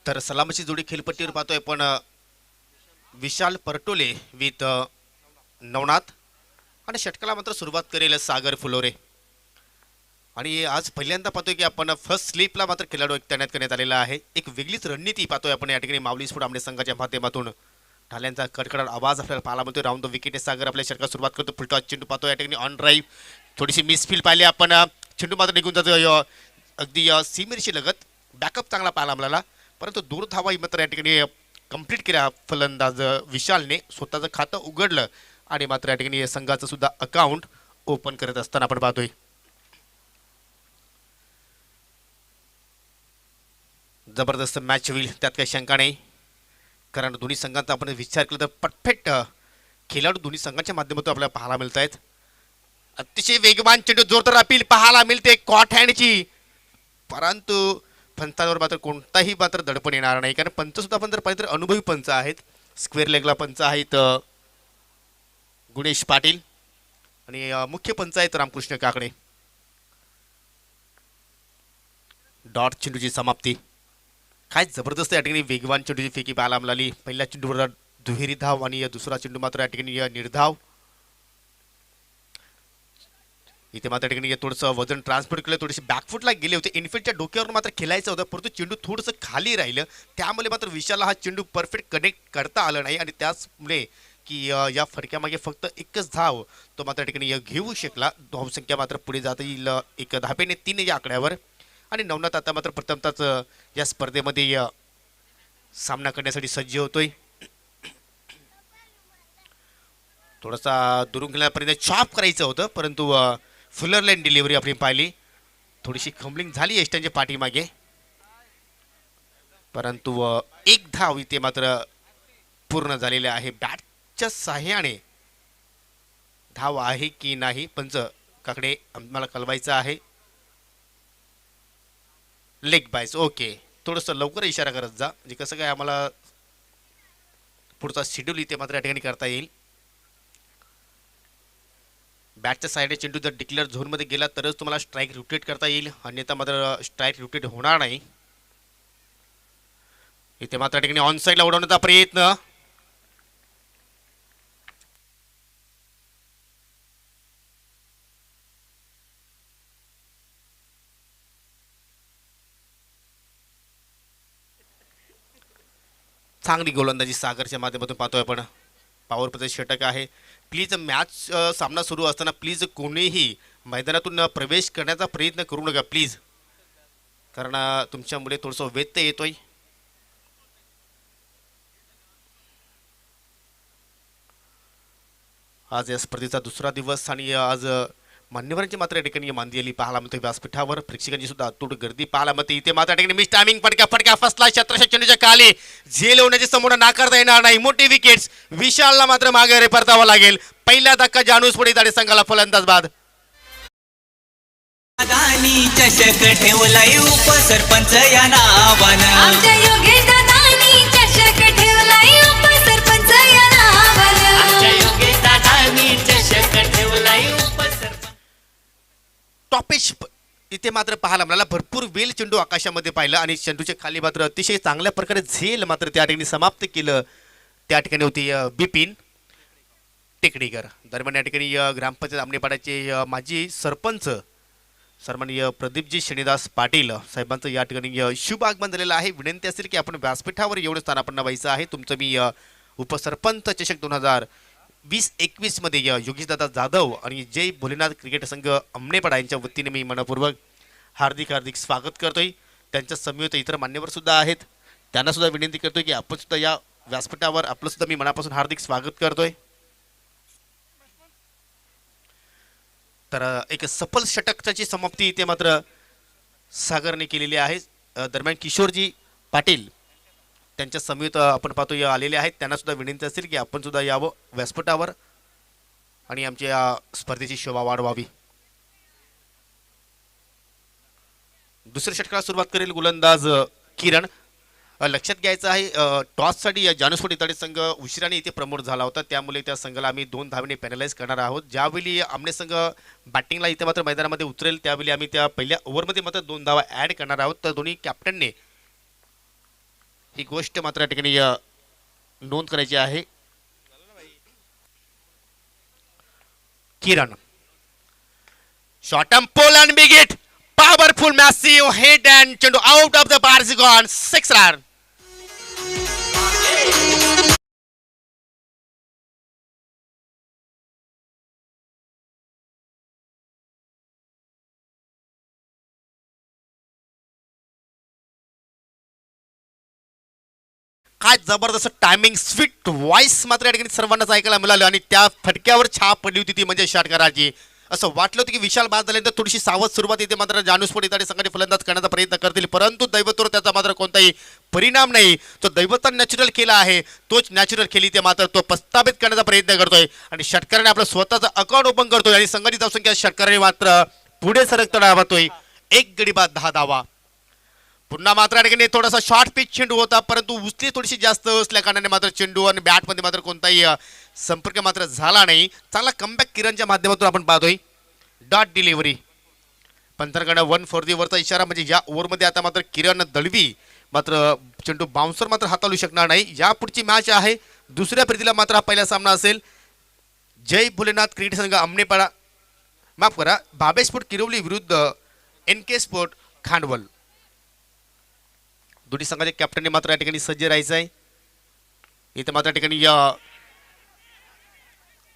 तर सलामीची जोडी खेळपट्टीवर पाहतोय पण विशाल परटोले विथ नवनाथ आणि षटकाला मात्र सुरुवात करेल सागर फुलोरे. आणि आज पहिल्यांदा पाहतोय की आपण फर्स्ट स्लीपला मात्र खेळाडू तैनात करण्यात आलेला आहे. एक वेगळीच रणनीती पाहतोय आपण या ठिकाणी माऊली स्फोट आमने संघाच्या माध्यमातून. ढाल्यांचा कडकडाट आवाज आपल्याला पाहायला मिळतोय. राऊंड द विकेट सागर आपल्या षटकात सुरुवात करतो. फुलटॉस चेंडू पाहतोय या ठिकाणी ऑन ड्राईव्ह थोडीशी मिसफील पाहिली आपण. चेंडू मात्र निघून जातो अगदी सीमेरशी लगत. बॅकअप चांगला पाहिला आपल्याला परंतु दूर धावा मात्र या ठिकाणी कंप्लीट केल्या फलंदाज विशालने. स्वतःचं खातं उघडलं आणि मात्र या ठिकाणी संघाचं सुद्धा अकाउंट ओपन करत असताना आपण पाहतोय. जबरदस्त मॅच होईल त्यात काही शंका नाही, कारण दोन्ही संघांचा आपण विचार केला तर परफेक्ट खेळाडू दोन्ही संघांच्या माध्यमातून आपल्याला पाहायला मिळत आहेत. अतिशय वेगवान चेंडू जोरदार अपील पाहायला मिळते कॉट हँडची, परंतु पंचांवर मात्र कोणताही मात्र दडपण येणार नाही, कारण पंच सुद्धा आपण जर पाहिजे तर अनुभवी पंच आहेत. स्क्वेअर लेगला पंच आहेत गुणेश पाटील आणि मुख्य पंच आहेत रामकृष्ण काकडे. डॉट चेंडूची समाप्ती. काय जबरदस्त या ठिकाणी वेगवान चेंडूची फेकी पाहायला मिळाली. पहिल्या चेंडूवर दुहेरी धाव आणि दुसरा चेंडू मात्र या ठिकाणी निर्धाव. इथे मात्र या ठिकाणी थोडंसं वजन ट्रान्सफर केलं, थोडेसे बॅकफुटला गेले होते. इनफिल्डच्या डोक्यावर मात्र खेळायचं होतं परंतु चेंडू थोडंसं खाली राहिलं, त्यामुळे मात्र विशालला हा चेंडू परफेक्ट कनेक्ट करता आला नाही आणि त्याचमुळे की या फटक्यामागे फक्त एकच धाव तो मात्र या ठिकाणी घेऊ शकला. धावसंख्या मात्र पुढे जाता येईल एक धाब्याने 3 या आकड्यावर. आणि नवनाथ आता मात्र प्रथमतःच या स्पर्धेमध्ये सामना करण्यासाठी सज्ज होतोय. थोडासा दुरून गेल्यापर्यंत चॉप करायचं होतं परंतु फुलर लाईन डिलिव्हरी आपण पाहिली. थोडीशी खंबलिंग झाली यष्टांच्या पाठीमागे, परंतु एक धाव इथे मात्र पूर्ण झालेले आहे. बॅटच्या साह्याने धाव आहे की नाही पंच काकडे आम्हाला कळवायचं आहे. Leg bias okay. थोडंसं लवकर इशारा करत जा म्हणजे कसं काय आम्हाला पुढचा शेड्यूल इथे मात्र या ठिकाणी करता येईल. बॅटच्या साईडने चेंडू जर डिक्लेअर झोनमध्ये गेला तरच तुम्हाला स्ट्राईक रोटेट करता येईल, अन्यथा मात्र स्ट्राईक रोटेट होणार नाही. इथे मात्र या ठिकाणी ऑन साईडला उडवण्याचा प्रयत्न. चांगली गोलंदाजी सागरच्या माध्यमातून पाहतोय आपण. पॉवर प्लेचं षटक आहे. प्लीज मॅच सामना सुरू असताना प्लीज कोणीही मैदानातून प्रवेश करण्याचा प्रयत्न करू नका प्लीज, कारण तुमच्यामुळे थोडंसं व्यत्यय येतोय. आज या स्पर्धेचा दुसरा दिवस आणि आज मान्यवरांची मात्र या ठिकाणी मांदियाली पाहायला मिळते व्यासपीठावर. प्रेक्षकांची सुद्धा अतूट गर्दी पाहायला मिळते. इथे मात्र ठिकाणी मिस टायमिंग फटका फटका फसला छत्रशा चेंडूच्या खाली. झेल होण्याची समोर नाकारता येणार नाही. मोठी विकेट्स विशालला मात्र मागे रे परतावा लागेल. पहिला धक्का जानूस पुढे जाणे संघाला फलंदाज बाद. चषक ठेवलाय उपसरपंच या नावानं. आमच्या योगेश दादानी चषक ठेवलाय उपसरपंच या नावानं. आमच्या योगेश दादानी चषक ठेवलाय उपसरपंच. टॉपेश इथे मात्र पाहायला मिळाला. भरपूर वेल चेंडू आकाशामध्ये पाहिलं आणि चेंडूच्या खाली मात्र अतिशय चांगल्या प्रकारे झेल मात्र त्या ठिकाणी समाप्त केलं. त्या ठिकाणी होती बिपिन टेकडीकर. दरम्यान या ठिकाणी ग्रामपंचायत आमनेपाड्याचे माजी सरपंच सन्माननीय प्रदीपजी श्रीनिवास पाटील साहेबांचं या ठिकाणी शुभ आगमन झालेलं आहे. विनंती असेल की आपण व्यासपीठावर एवढं स्थानापन्न व्हायचं आहे. तुमचं मी उपसरपंच चषक 2020-21 मध्ये योगेशदादा जाधव आणि जय भोलेनाथ क्रिकेट संघ अमनेपाडा यांच्या वतीने मी मनपूर्वक हार्दिक हार्दिक स्वागत करतोय. त्यांच्या समवेत इतर मान्यवर सुद्धा आहेत, त्यांना सुद्धा विनंती करतोय की आपण सुद्धा या व्यासपीठावर आपलं सुद्धा मी मनापासून हार्दिक स्वागत करतोय. तर एक सफल षटकाची समाप्ती इथे मात्र सागरने केलेली आहे. दरम्यान किशोरजी पाटील त्यांच्या समवेत आपण पाहतो या आलेले आहेत. त्यांना सुद्धा विनंती असेल की आपण सुद्धा यावं व्यासपीठावर आणि आमच्या स्पर्धेची शोभा वाढवावी. दुसऱ्या षटकाला सुरुवात करेल गोलंदाज किरण. लक्षात घ्यायचं आहे टॉससाठी जानूसफोट इताडे संघ उशिराने इथे प्रमोट झाला होता, त्यामुळे त्या संघाला आम्ही 2 धावेने पॅनलाइज करणार आहोत. ज्यावेळी आमने संघ बॅटिंगला इथे मात्र मैदानामध्ये उतरेल त्यावेळी आम्ही त्या पहिल्या ओव्हरमध्ये मात्र 2 धावा ॲड करणार आहोत. तर दोन्ही कॅप्टनने ती गोष्ट मात्र या ठिकाणी नोंद करायची आहे. Kiran short and pull and big it powerful massive hit and चेंडू out of the bar is gone 6 run. काय जबरदस्त टायमिंग स्वीट व्हॉइस मात्र या ठिकाणी सर्वांनाच ऐकायला मिळालं आणि त्या फटक्यावर छाप पडली होती ती म्हणजे षटकाराची. असं वाटलं होतं की विशाल बाद झाल्यानंतर थोडीशी सावध सुरुवात येते मात्र जानूसपोट इत्यादी संघाने फलंदाज करण्याचा प्रयत्न करतील परंतु दैवतवर त्याचा मात्र कोणताही परिणाम नाही. तो दैवतान नॅचरल केला आहे तोच नॅचरल खेळी ते मात्र तो प्रस्थापित करण्याचा प्रयत्न करतोय आणि षटकाराने आपलं स्वतःचं अकाउंट ओपन करतोय आणि संघाची धावसंख्या षटकाराने मात्र पुढे सरकता पाहतोय. 1 गडी बाद 10 धावा. पुन्हा मात्र या ठिकाणी थोडासा शॉर्ट पिच चेंडू होता परंतु उचली थोडीशी जास्त असल्या कारणाने मात्र चेंडू आणि बॅटमध्ये मात्र कोणताही संपर्क मात्र झाला नाही. चांगला कमबॅक किरणच्या माध्यमातून आपण पाहतोय. डॉट डिलिव्हरी पंतरकडे 1 फॉर दी वरचा इशारा म्हणजे या ओव्हरमध्ये आता मात्र किरण दळवी मात्र चेंडू बाउन्सर मात्र हाताळू शकणार नाही. या पुढची मॅच आहे दुसऱ्या प्रीतीला मात्र हा पहिला सामना असेल. जय भोलेनाथ क्रिकेट संघ अमनेपाडा माफ करा बाबे स्पोर्ट किरवली विरुद्ध NK स्पोर्ट खांडवल. दोन्ही संघाच्या कॅप्टनने मात्र या ठिकाणी सज्ज राहायचं आहे. इथे मात्र या ठिकाणी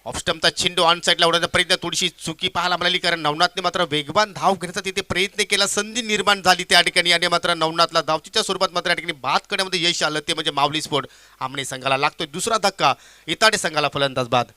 ऑफस्टमचा चेंडू ऑन साईडला उडवण्याचा प्रयत्न थोडीशी चुकी पाहायला मिळाली कारण नवनाथने मात्र वेगवान धाव घेण्याचा तिथे प्रयत्न केला संधी निर्माण झाली त्या ठिकाणी आणि मात्र नवनाथला धावचीच्या स्वरूपात मात्र या ठिकाणी बाद करण्यामध्ये यश आलं ते म्हणजे मावली स्पोर्ट आमने संघाला लागतोय. दुसरा धक्का इताडे संघाला फलंदाज बाद.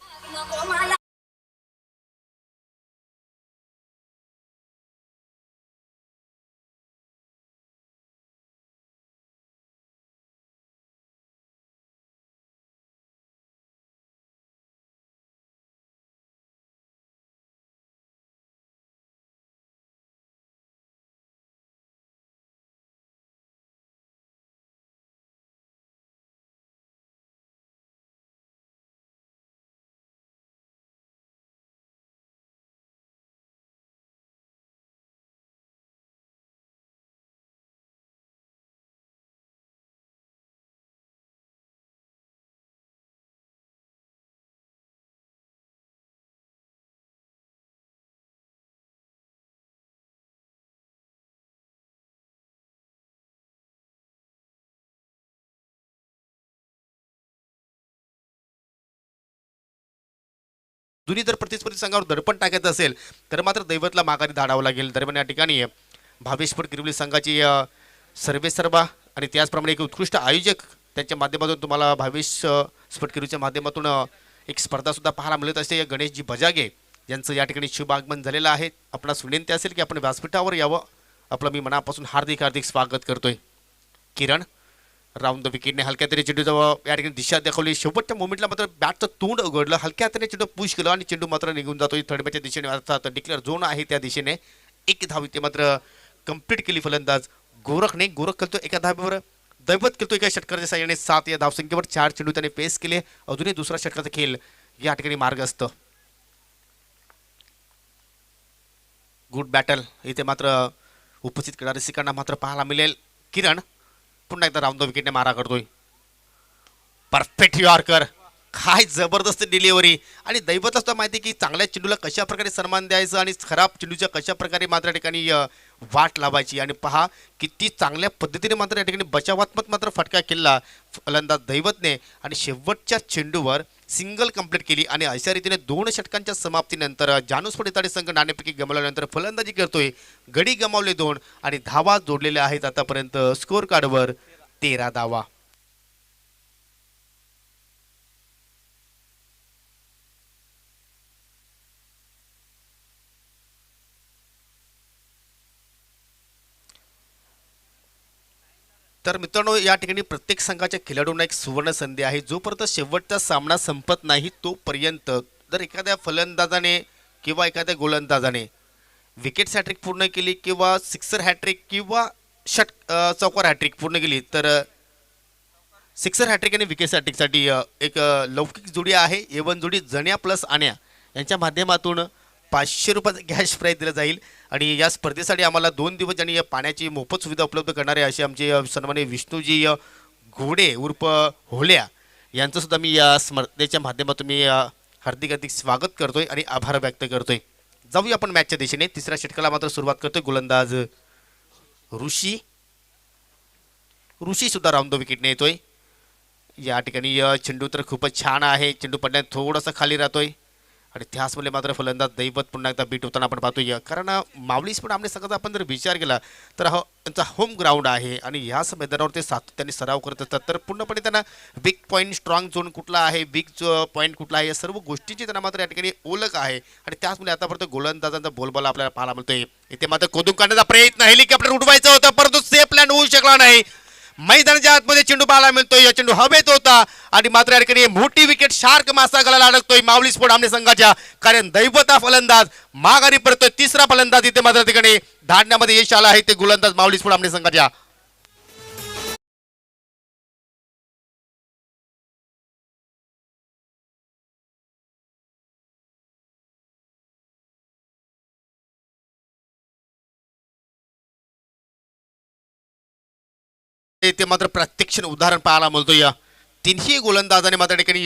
दोन्ही जर प्रतिस्पर्धी संघावर दडपण टाकायचं असेल तर मात्र दैवतला माघारी धाडावं लागेल. दरम्यान या ठिकाणी भावेशपूर किरवली संघाची सर्वेसर्वा आणि त्याचप्रमाणे एक उत्कृष्ट आयोजक त्यांच्या माध्यमातून तुम्हाला भावेश स्पोर्ट किरवलीच्या माध्यमातून एक स्पर्धासुद्धा पाहायला मिळत असते. गणेशजी बजागे यांचं या ठिकाणी शुभ आगमन झालेलं आहे. आपणास विनंती असेल की आपण व्यासपीठावर यावं. आपलं मी मनापासून हार्दिक हार्दिक स्वागत करतोय. किरण राऊंड द विकेटने हलक्या तरी चेंडूचा या ठिकाणी दिशा दाखवली. शेवटच्या मोमेंटला मात्र बॅटचं तोंड उघडलं हलक्या हाताने चेंडू पुश केलं आणि चेंडू मात्र निघून जातोय. थर्ड बॅटच्या दिशेने अर्थात डिक्लेअर झोन आहे त्या दिशेने 1 धाव इथे मात्र कंप्लीट केली फलंदाज गोरखने. गोरख खेळतो एका धाब्यावर दैवत खेळतो एका षटकाराच्या साह्याने 7 या धावसंख्येवर 4 चेंडू त्याने पेस केले. अजूनही दुसरा षटकाचा खेळ या ठिकाणी मार्ग असतं. गुड बॅटल इथे मात्र उपस्थित करणाऱ्या रसिकांना मात्र पाहायला मिळेल. किरण पुन्हा एकदा राऊंड द विकेटने मारा करतोय. परफेक्ट यॉर्कर काय जबरदस्त डिलिव्हरी आणि दैवतला सुद्धा माहिती की चांगल्या चेंडूला कशा प्रकारे सन्मान द्यायचं आणि खराब चेंडूच्या कशा प्रकारे मात्र या ठिकाणी वाट लावायची आणि पहा किती चांगल्या पद्धतीने मात्र या ठिकाणी बचावात्मक मात्र फटका केला फलंदाज दैवतने आणि शेवटच्या चेंडूवर सिंगल कंप्लीट केली आणि अशा रीतीने 2 षटकांच्या समाप्तीनंतर जानूसपोट इताडे संघ नाणेफेकी गमावल्यानंतर फलंदाजी करतोय. गडी गमावले 2 आणि धावा जोडलेल्या आहेत आतापर्यंत स्कोर कार्डवर 13 धावा. तर मित्रांनो या ठिकाणी प्रत्येक संघाच्या खेळाडूंना एक सुवर्ण संधी आहे. जोपर्यंत शेवटचा सामना संपत नाही तोपर्यंत जर एखाद्या फलंदाजाने किंवा एखाद्या गोलंदाजाने विकेट हॅट्रिक पूर्ण केली किंवा सिक्सर हॅट्रिक किंवा चौकार हॅट्रिक पूर्ण केली तर सिक्सर हॅट्रिक आणि विकेट हॅट्रिकसाठी एक लौकिक जोडी आहे. A1 जोडी जण्या प्लस आण्या यांच्या माध्यमातून 500 रुपयाचं कॅश प्राईज दिलं जाईल आणि या स्पर्धेसाठी आम्हाला 2 दिवस आणि या पाण्याची मोफत सुविधा उपलब्ध करणारे असे आमचे सन्माननीय विष्णूजी घोडे उर्फ होल्या यांचं सुद्धा मी या स्पर्धेच्या माध्यमातून मी हार्दिक हार्दिक स्वागत करतोय आणि आभार व्यक्त करतोय. जाऊया आपण मॅचच्या दिशेने. तिसऱ्या षटकाला मात्र सुरुवात करतोय गोलंदाज ऋषी. ऋषी सुद्धा राऊंड द विकेटने येतोय. या ठिकाणी चेंडू तर खूपच छान आहे. चेंडू पडण्यात थोडासा खाली राहतोय आणि त्याचमुळे मात्र फलंदाज दैवत पुन्हा एकदा बीट होताना आपण पाहतोय. कारण मावलीस पण आमने सगळं आपण जर विचार केला तर हा त्यांचा होम ग्राउंड आहे आणि ह्याच मैदानावर ते सातत्याने सराव करत असतात. तर पूर्णपणे त्यांना वीक पॉईंट स्ट्रॉंग झोन कुठला आहे, वीक पॉईंट कुठला आहे, या सर्व गोष्टीची त्यांना मात्र या ठिकाणी ओळख आहे आणि त्याचमुळे आतापर्यंत गोलंदाजांचा बोलबाला आपल्याला पाहायला मिळतोय. इथे मात्र खोदून काढण्याचा प्रयत्न हेलिकॉप्टर उडवायचा होता परंतु सेफ लँड होऊ शकला नाही. मैदानाच्या आतमध्ये चेंडू पाहायला मिळतोय. या चेंडू हवेत होता आणि मात्र या ठिकाणी मोठी विकेट शार्क मासा गळाला अडकतोय माऊली स्पोर्ट आमने संघाच्या. कारण दैवता फलंदाज माघारी पडतोय. तिसरा फलंदाज इथे मात्र ठिकाणी धाडण्यामध्ये यश आलं आहे ते गोलंदाज माऊली स्पोर्ट आमने संघाच्या. ते मात्र प्रत्यक्ष उदाहरण पाहायला मिळतो. या तिन्ही गोलंदाजाने मात्र ठिकाणी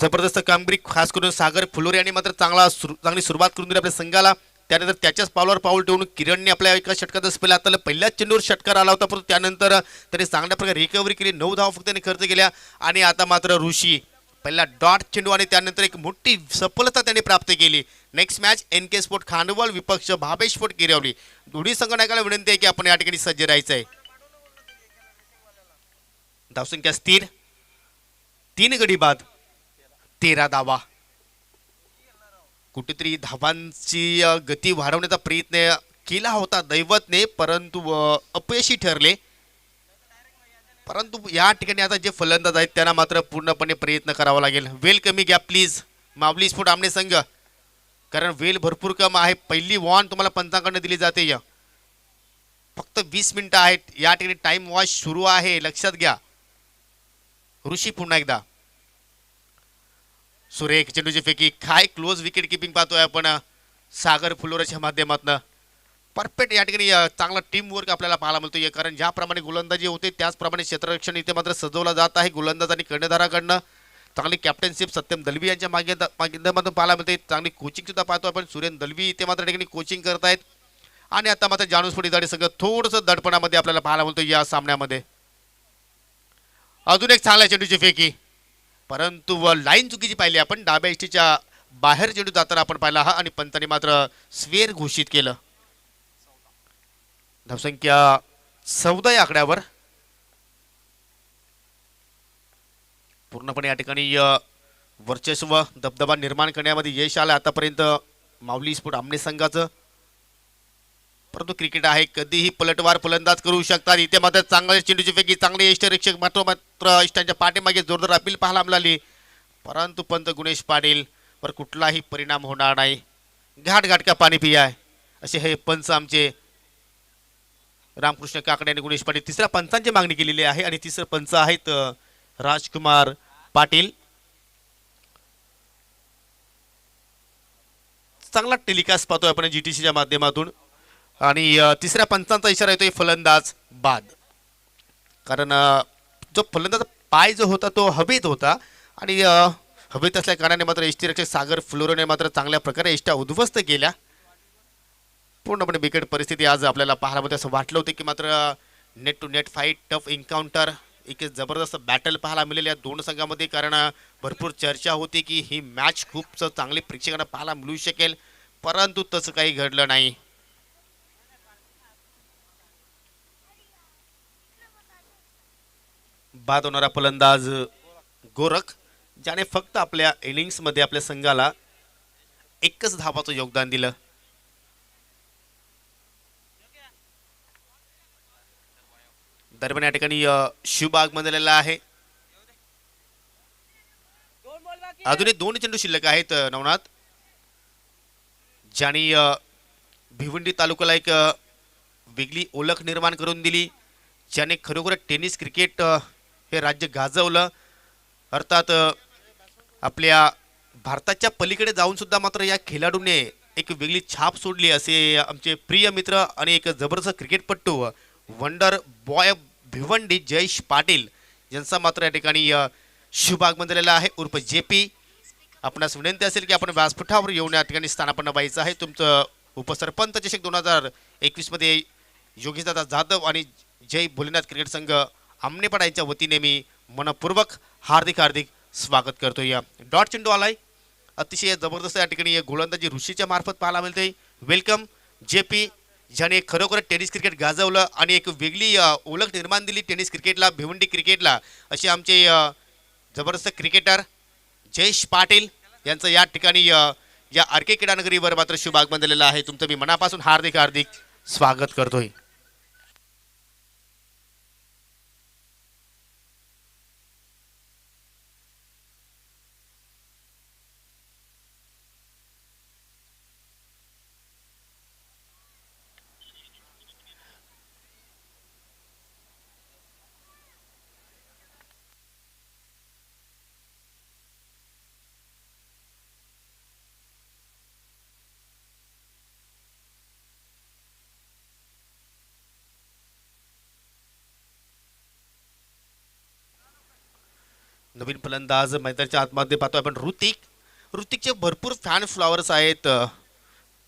जबरदस्त कामगिरी खास करून सागर फुलोरे यांनी मात्र चांगली सुरुवात करून दिली आपल्या संघाला. त्यानंतर त्याच्याच पावलावर पाऊल ठेवून किरणने आपल्या एका षटकाचा स्पेल आता पहिल्याच चेंडूवर षटकार आला होता परंतु त्यानंतर त्याने चांगल्या प्रकारे रिकव्हरी केली. 9 धावा फक्त त्याने खर्च केल्या आणि आता मात्र ऋषी पहिला डॉट चेंडू आणि त्यानंतर एक मोठी सफलता त्याने प्राप्त केली. नेक्स्ट मॅच NK स्पोर्ट खांडवल विपक्ष भावेश स्पोर्ट गिरवली. दोन्ही संघटनाला विनंती आहे की आपण या ठिकाणी सज्ज राहायचं आहे. धावसंख्या स्थिर, 3 गडी बाद, 13 धावा. कुठेतरी धावांची गती वाढवण्याचा प्रयत्न केला होता दैवतने परंतु अपयशी ठरले. परंतु या ठिकाणी आता जे फलंदाज आहेत त्यांना मात्र पूर्णपणे प्रयत्न करावा लागेल. वेल कमी घ्या प्लीज मावली स्पोर्ट आमने संघ, कारण वेल भरपूर कम आहे. पहिली वॉन तुम्हाला पंचांकडनं दिली जाते. फक्त 20 मिनिटं आहेत. या ठिकाणी टाइम वॉच सुरू आहे, लक्षात घ्या. ऋषी पुन्हा एकदा सुरेख चेंडूची फेकी. काय क्लोज विकेट किपिंग पाहतोय आपण सागर फुलोरेच्या माध्यमातून. परफेक्ट या ठिकाणी चांगला टीम वर्क आपल्याला पाहायला मिळतोय. कारण ज्याप्रमाणे गोलंदाजी होते त्याचप्रमाणे क्षेत्ररक्षण इथे मात्र सजवलं जात आहे गोलंदाज आणि कर्णधाराकडनं. चांगली कॅप्टनशिप सत्यम दलवी यांच्या माध्यमातून पाहायला मिळते. चांगली कोचिंग सुद्धा पाहतो आपण. सुरेन दलवी इथे मात्र ठिकाणी कोचिंग करतायत आणि आता मात्र जानूसपडी जाडे सगळं थोडंसं दडपणामध्ये आपल्याला पाहायला मिळतं या सामन्यामध्ये. अजून एक चांगल्या चेंडूची फेकी परंतु लाईन चुकीची पाहिली आपण. डाव्या इष्टीच्या बाहेर चेंडू जाताना आपण पाहिला हा आणि पंतांनी मात्र स्वेर घोषित केलं. धावसंख्या 14 या आकड्यावर. पूर्णपणे या ठिकाणी वर्चस्व दबदबा निर्माण करण्यामध्ये यश आलं आतापर्यंत माऊली स्पोर्ट आमने संघाचं. परंतु क्रिकेट आहे, कधीही पलटवार फलंदाज करू शकतात. इथे मात्र चांगल्या चेंडूची पैकी चांगले यष्टरक्षक मात्र इष्टांच्या पाठीमागे जोरदार अपील पाहायला मिळाली परंतु पंत गुणेश पाटील वर कुठलाही परिणाम होणार नाही. घाट घाट का पाणी पिया असे हे पंच आमचे रामकृष्ण काकडे आणि गुणेश पाटील. तिसऱ्या पंचांची मागणी केलेली आहे आणि तिसरे पंच आहेत राजकुमार पाटील. चांगला टेलिकास्ट पाहतोय आपण GTCच्या माध्यमातून आणि तिसऱ्या पंचांचा इशारा येतोय फलंदाज बाद. कारण जो फलंदाज पाय जो होता तो हवेत होता आणि हवेत असल्या कारणाने मात्र यष्टीरक्षक सागर फ्लोरेने मात्र चांगल्या प्रकारे यष्ट्या उद्ध्वस्त केल्या. पूर्णपणे बिकट परिस्थिती आज आपल्याला पाहायला मिळते. असं वाटलं होतं की मात्र net to net fight, tough encounter, एक जबरदस्त बॅटल पाहायला मिळेल या दोन संघामध्ये. कारण भरपूर चर्चा होती की ही मॅच खूप चांगली प्रेक्षकांना पाहायला मिळू शकेल परंतु तसं काही घडलं नाही. बाद होणारा फलंदाज गोरख ज्याने फक्त आपल्या इनिंग्समध्ये आपल्या संघाला एकच धावाचं योगदान दिलं. दरम्यान या ठिकाणी शुभ आगमन झालेला आहे. अजूनही 2 चेंडू शिल्लक आहेत नवनाथ, ज्यांनी भिवंडी तालुक्याला एक वेगळी ओळख निर्माण करून दिली, ज्याने खरोखर टेनिस क्रिकेट हे राज्य गाजवलं. अर्थात आपल्या भारताच्या पलीकडे जाऊन सुद्धा मात्र या खेळाडूने एक वेगळी छाप सोडली असे आमचे प्रिय मित्र आणि एक जबरदस्त क्रिकेटपटू वंडर बॉय भिवंडी जयेश पाटील यांचा मात्र या ठिकाणी शुभ आगमन झालेला आहे उर्फ JP. आपणास विनंती असेल की आपण व्यासपीठावर येऊन या ठिकाणी स्थानापन्न व्हायचं आहे. तुमचं उपसरपंच चषक 2021 मध्ये योगेशदादा जाधव आणि जय भोलेनाथ क्रिकेट संघ आमनेपाडा यांच्या वतीने मी मनपूर्वक हार्दिक स्वागत करतोय. डॉट चेंडू आलाय, अतिशय जबरदस्त या ठिकाणी गोलंदाजी ऋषीच्या मार्फत पाहायला मिळते. वेलकम JP, ज्याने खरोखर टेनिस क्रिकेट गाजवलं आणि एक वेगळी ओळख निर्माण दिली टेनिस क्रिकेटला, भिवंडी क्रिकेटला. असे आमचे जबरदस्त क्रिकेटर जयेश पाटील यांचं या ठिकाणी या RK क्रीडानगरीवर मात्र शुभ आगमन झालेलं आहे. तुमचं मी मनापासून हार्दिक स्वागत करतोय. नवीन फलंदाज मैदानाच्या आतमध्ये पाहतो आपण ऋतिकचे भरपूर फॅन फ्लॉवर्स आहेत.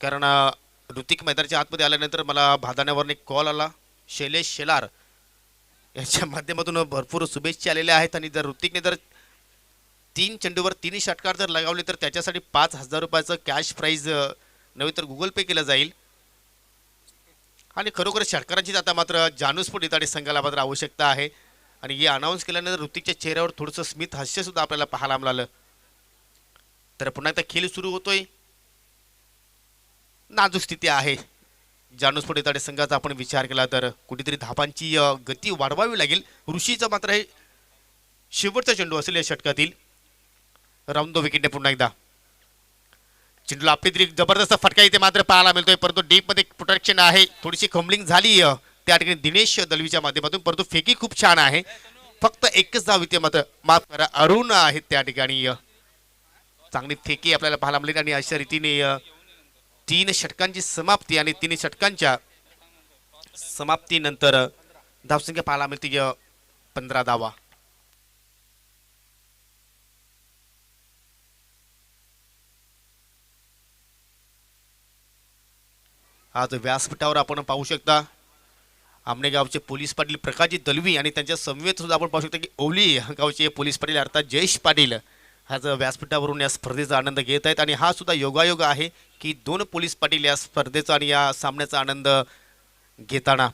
कारण ऋतिक मैदानाच्या आतमध्ये आल्यानंतर मला भादाण्यावरून एक कॉल आला. शैलेश शेलार यांच्या माध्यमातून भरपूर शुभेच्छा आलेल्या आहेत. आणि जर ऋतिकने जर 3 चेंडूवर 3 षटकार जर लगावले तर त्याच्यासाठी 5,000 रुपयाचं कॅश प्राईज नव्हे तर गुगल पे केलं जाईल. आणि खरोखर षटकारांचीच आता मात्र जानूसपूर इताडे संघाला मात्र आवश्यकता आहे. आणि हे अनाऊन्स केल्यानंतर ऋतिकच्या चेहऱ्यावर थोडंसं स्मित हास्य सुद्धा आपल्याला पाहायला मिळालं. तर पुन्हा एकदा खेळ सुरू होतोय. नाजूक स्थिती आहे जानूसपूर इताडे संघाचा. आपण विचार केला तर कुठेतरी धापांची गती वाढवावी लागेल. ऋषीचं मात्र हे शेवटचा चेंडू असेल या षटकातील. राऊंड द विकेटने पुन्हा एकदा चेंडूला आपली तरी जबरदस्त फटका इथे मात्र पाहायला मिळतोय. परंतु डीप मध्ये प्रोटेक्शन आहे, थोडीशी खंबलिंग झाली त्या ठिकाणी दिनेश दलवीच्या माध्यमातून. परंतु फेकी खूप छान आहे. फक्त एकच धाव इथे मात्र माफ करा अरुण आहेत त्या ठिकाणी. चांगली फेकी आपल्याला पाहायला मिळेल. आणि अशा रीतीने 3 षटकांची समाप्ती आणि 3 षटकांच्या समाप्तीनंतर धावसंख्या पाहायला मिळते 15 धावा. आज व्यासपीठावर आपण पाहू शकता आमने गावचे पोलीस पाटील प्रकाशजी दलवी आणि त्यांच्या समवेत सुद्धा आपण पाहू शकता की ओली गावचे पोलीस पाटील अर्थात जयेश पाटील आज व्यासपीठावरून या स्पर्धेचा आनंद घेत आहेत. आणि हा सुद्धा योगायोग आहे की 2 पोलीस पाटील या स्पर्धेचा आणि या सामन्याचा आनंद घेताना.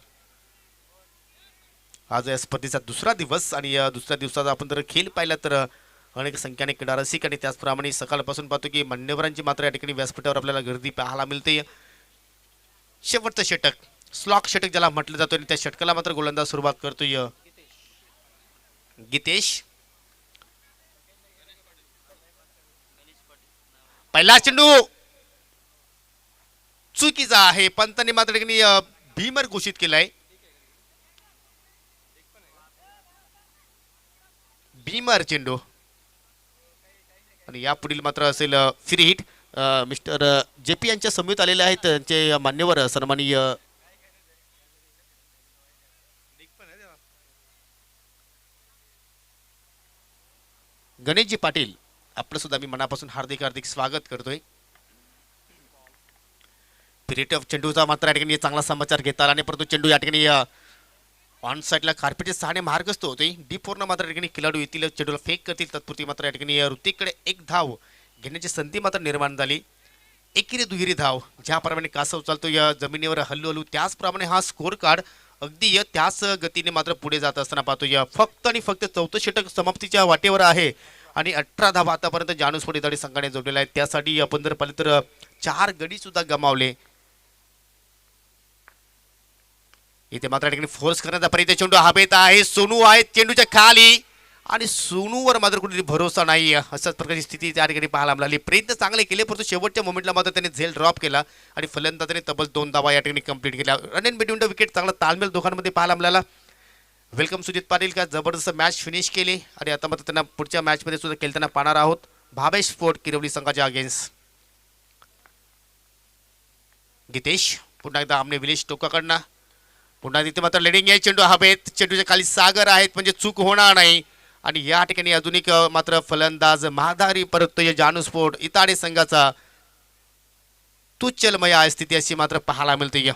आज या स्पर्धेचा दुसरा दिवस आणि या दुसऱ्या दिवसाचा आपण जर खेळ पाहिला तर अनेक संख्येने क्रीडा रसिक आणि त्याचप्रमाणे सकाळपासून पाहतो की मान्यवरांची मात्र या ठिकाणी व्यासपीठावर आपल्याला गर्दी पाहायला मिळते. शेवटचं षटक, स्लॉक षटक ज्याला म्हटलं जातं, आणि त्या षटकाला मात्र गोलंदाज सुरुवात करतोय गीतेश. पहिला चेंडू चुकीचा आहे. पंतांनी मात्र भीमर घोषित केलाय. भीमर चेंडू आणि यापुढील मात्र असेल फ्री हिट. मिस्टर JP यांच्या समवेत आलेले आहेत त्यांचे मान्यवर सन्माननीय गणेशजी पाटील. आपलं सुद्धा मी मनापासून हार्दिक स्वागत करतोय. पिरियड ऑफ चेंडूचा मात्र या ठिकाणी चांगला समाचार घेता आणि परंतु चेंडू या ठिकाणी ऑन साईडला कार्पेटचे 6 मार्गस्थ होते. D4 मात्र या ठिकाणी खेळाडू येतील, चेंडूला फेक करतील. तत्पुरती मात्र या ठिकाणी ऋतिककडे 1 धाव घेण्याची संधी मात्र निर्माण झाली. एकेरी दुहेरी धाव ज्याप्रमाणे कासव चालतो या जमिनीवर हल्लू त्याचप्रमाणे हा स्कोर कार्ड अगदी त्याच गतीने मात्र पुढे जात असताना पाहतो. या फक्त आणि फक्त 4थं षटक समाप्तीच्या वाटेवर आहे आणि 18 धावा आतापर्यंत जानूसपूर इताडे संघाने जोडलेला आहे. त्यासाठी आपण जर पाहिलं तर 4 गडी सुद्धा गमावले. इथे मात्र ठिकाणी फोर्स करण्याचा प्रयत्न, चेंडू हवेत आहे, सोनू आहे चेंडूच्या खाली आणि सोनूवर मात्र कुठेतरी भरोसा नाही. अशाच प्रकारची स्थिती त्या ठिकाणी पाहायला मिळाली. प्रयत्न चांगले केले परंतु शेवटच्या मोमेंटला मात्र त्याने झेल ड्रॉप केला आणि फलंदाजाने तब्बल 2 धावा या ठिकाणी कंप्लीट केल्या. Run in between the wicket चांगला ताळमेळ दोघांमध्ये पाहायला मिळाला. वेलकम सुजित पाटील का जबरदस्त मॅच फिनिश केली आणि आता मात्र त्यांना पुढच्या मॅचमध्ये सुद्धा खेळताना पाहणार आहोत भावेश स्पोर्ट किरवली संघाच्या अगेन्स्ट. गीतेश पुन्हा एकदा आमने विलेश टोकाकडनं पुन्हा तिथे मात्र लेडिंग आहे, चेंडू हवेत, चेंडूच्या खाली सागर आहेत म्हणजे चूक होणार नाही. आणि या ठिकाणी अजून एक मात्र फलंदाज महादारी परततोय जानूस्फोट इताडे संघाचा. तुच्चलमय स्थिती अशी मात्र पाहायला मिळते.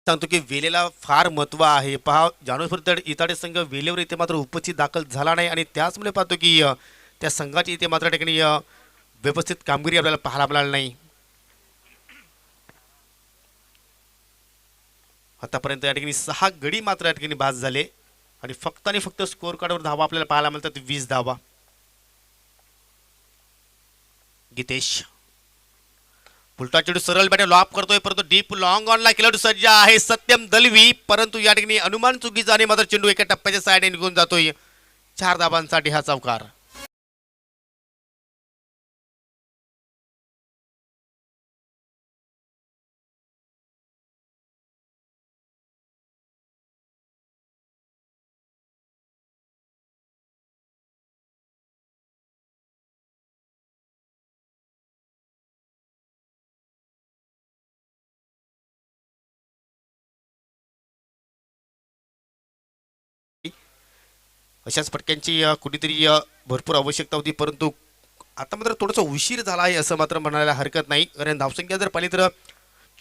सांगतो की वेलेला फार महत्व आहे. पहा जानूस्फोट इताडे संघ वेलेवर इथे मात्र उपस्थित दाखल झाला नाही आणि त्याचमुळे पाहतो की त्या संघाची इथे मात्र ठिकाणी व्यवस्थित कामगिरी आपल्याला पाहायला मिळाली नाही. आतापर्यंत या ठिकाणी 6 गडी मात्र या ठिकाणी बाद झाले आणि फक्त स्कोअर कार्डवर धावा आपल्याला पाहायला मिळतात 20 धावा. गीतेश उलटा चेंडू सरळ बॅट लॉप करतोय परंतु डीप लॉंग ऑनला खेळाडू सज्ज आहे सत्यम दलवी, परंतु या ठिकाणी अनुमान चुकीचा आणि मात्र चेंडू एका टप्प्याच्या साईडने निघून जातोय. 4 धावांसाठी हा चौकार. अशाच फटक्यांची कुठेतरी भरपूर आवश्यकता होती, परंतु आता मात्र थोडासा उशीर झाला आहे असं मात्र म्हणायला हरकत नाही. कारण धावसंख्या जर पाहिली तर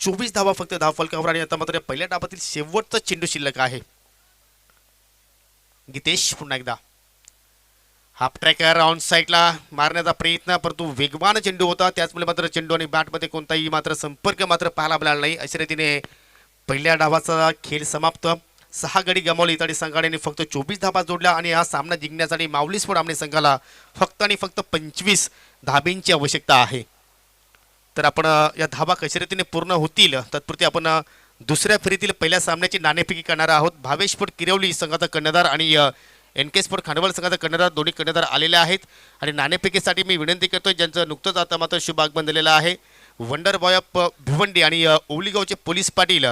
24 धावा फक्त धावफलकावर आणि आता मात्र पहिल्या डावातील शेवटचा चेंडू शिल्लक आहे. गीतेश पुन्हा एकदा हाफ ट्रॅकर ऑन साईडला मारण्याचा प्रयत्न, परंतु वेगवान चेंडू होता त्याचमुळे मात्र चेंडू आणि बॅटमध्ये कोणताही मात्र संपर्क मात्र पाहायला मिळाला नाही. अशा रीतीने पहिल्या डावाचा खेळ समाप्त. 6 गडी गमावले इताडी संघाने फक्त 24 धाबा जोडल्या आणि हा सामना जिंकण्यासाठी माऊली स्पोर्ट आमने संघाला फक्त आणि फक्त 25 धाबींची आवश्यकता आहे. तर आपण या धाबा कशा रीतीने पूर्ण होतील तत्पुरती आपण दुसऱ्या फेरीतील पहिल्या सामन्याची नाणेफेकी करणार आहोत. भावेश स्पोर्ट किरवली संघाचा कर्णधार आणि एन के स्पोर्ट खांडवल संघाचा कर्णधार दोन्ही कर्णधार आलेले आहेत आणि नाणेफेकीसाठी मी विनंती करतोय ज्यांचं नुकतंच आता मात्र शुभ आगमन झालेलं आहे. वंडर बॉय ऑफ भिवंडी आणि ओवलीगावचे पोलीस पाटील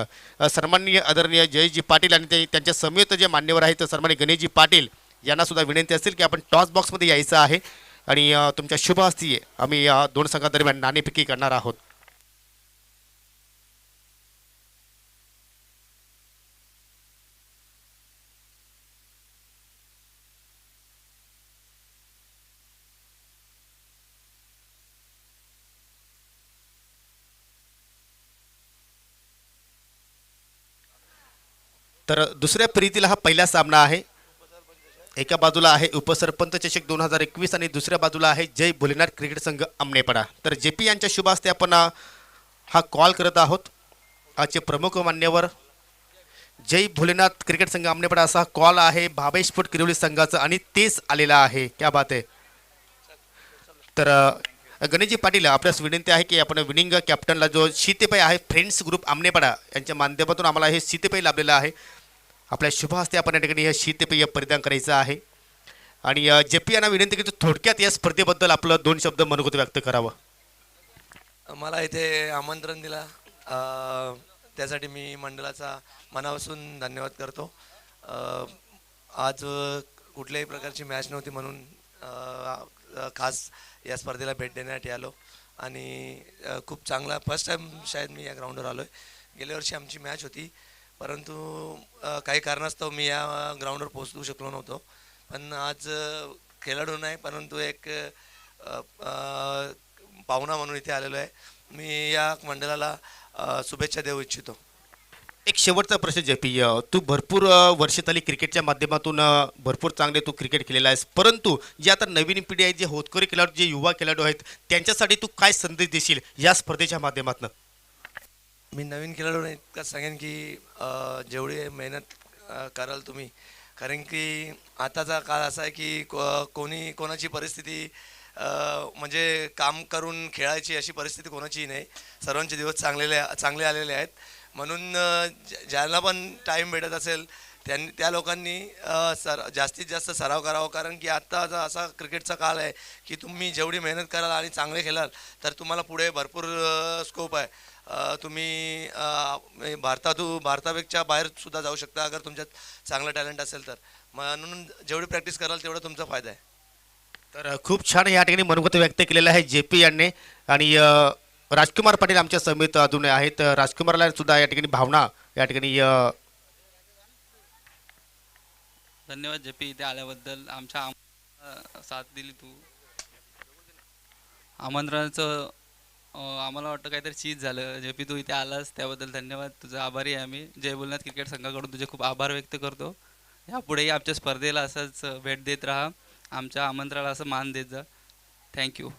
सन्माननीय आदरणीय जयजी पाटील आणि त्यांच्या समेत जे मान्यवर आहेत सन्माननीय गणेशजी पाटील यांना सुद्धा विनंती असेल की आपण टॉस बॉक्समध्ये यायचं आहे आणि तुमच्या शुभ हस्ती आम्ही या दोन संघादरम्यान नाणेफेकी करणार आहोत. तर दुसऱ्या फेरीतील हा पहिला सामना आहे. एका बाजूला आहे उपसरपंच चषक 2021 आणि दुसऱ्या बाजूला आहे जय भोलेनाथ क्रिकेट संघ आमनेपडा. तर जे पी यांच्या शुभ हस्ते आपण हा कॉल करत आहोत. आजचे प्रमुख मान्यवर जय भोलेनाथ क्रिकेट संघ आमनेपडा असा कॉल आहे भावेश स्पोर्ट किरवली संघाचा आणि तेच आलेला आहे. क्या बात आहे. तर गणेशजी पाटील आपल्यास विनंती आहे की आपण विनिंग कॅप्टनला जो शीतपेय आहे फ्रेंड्स ग्रुप आमनेपडा यांच्या माध्यमातून आम्हाला हे शीतपेय लाभलेलं आहे. आपल्या शुभ हस्ते आपण या ठिकाणी हे शीतपेय परिधान करायचं आहे आणि जे पी यांना विनंती की थोडक्यात या स्पर्धेबद्दल आपलं 2 शब्द मनोगत व्यक्त करावं. मला इथे आमंत्रण दिला त्यासाठी मी मंडळाचा मनापासून धन्यवाद करतो. आज कुठल्याही प्रकारची मॅच नव्हती म्हणून खास या स्पर्धेला भेट देण्यासाठी आलो आणि खूप चांगला फर्स्ट टाईम शायद मी या ग्राउंडवर आलो आहे. गेल्या वर्षी आमची मॅच होती परंतु काही कारणास्तव मी या ग्राउंडवर पोहोचू शकलो नव्हतो. पण आज खेळाडू नाही परंतु एक पाहुणा म्हणून इथे आलेलो आहे. मी या मंडळाला शुभेच्छा देऊ इच्छितो. एक शेवटचा प्रश्न जे पी तू भरपूर वर्ष झाली क्रिकेटच्या माध्यमातून भरपूर चांगले तू क्रिकेट केलेला आहेस, परंतु जे आता नवीन पिढी आहे, जे होतकरी खेळाडू, जे युवा खेळाडू आहेत, त्यांच्यासाठी तू काय संदेश देशील या स्पर्धेच्या माध्यमातून? मी नवीन खेळाडूंना इतकंच सांगेन की जेवढी मेहनत कराल तुम्ही, कारण की आताचा काळ असा आहे की कोणी कोणाची परिस्थिती म्हणजे काम करून खेळायची अशी परिस्थिती कोणाचीही नाही. सर्वांचे दिवस चांगले आलेले आहेत. म्हणून ज्यांना पण टाईम भेटत असेल त्या लोकांनी जास्तीत जास्त सराव करावा, कारण की आत्ताचा असा क्रिकेटचा काळ आहे की तुम्ही जेवढी मेहनत कराल आणि चांगले खेळाल तर तुम्हाला पुढे भरपूर स्कोप आहे. तुम्ही भारतापेक्षा बाहेर सुद्धा जाऊ शकता अगर तुमच्यात चांगलं टॅलेंट असेल तर. म्हणून जेवढी प्रॅक्टिस कराल तेवढा तुमचा फायदा आहे. तर खूप छान या ठिकाणी मनोगत व्यक्त केलेलं आहे जे पी यांनी. आणि राजकुमार पाटील आमच्या समित अजून आहेत. राजकुमारला सुद्धा या ठिकाणी भावना या ठिकाणी धन्यवाद जे पी, इथे आल्याबद्दल. आमच्या साथ दिली तू. आमंत्रणाचं आम्हाला वाटतं काहीतरी चीज झालं. जे पी तू इथे आलास त्याबद्दल धन्यवाद. तुझं आभारी आहे आम्ही. जय बोलनाथ क्रिकेट संघाकडून तुझे खूप आभार व्यक्त करतो. यापुढेही आमच्या स्पर्धेला असंच भेट देत राहा, आमच्या आमंत्रणाला असं मान देत जा. थँक्यू.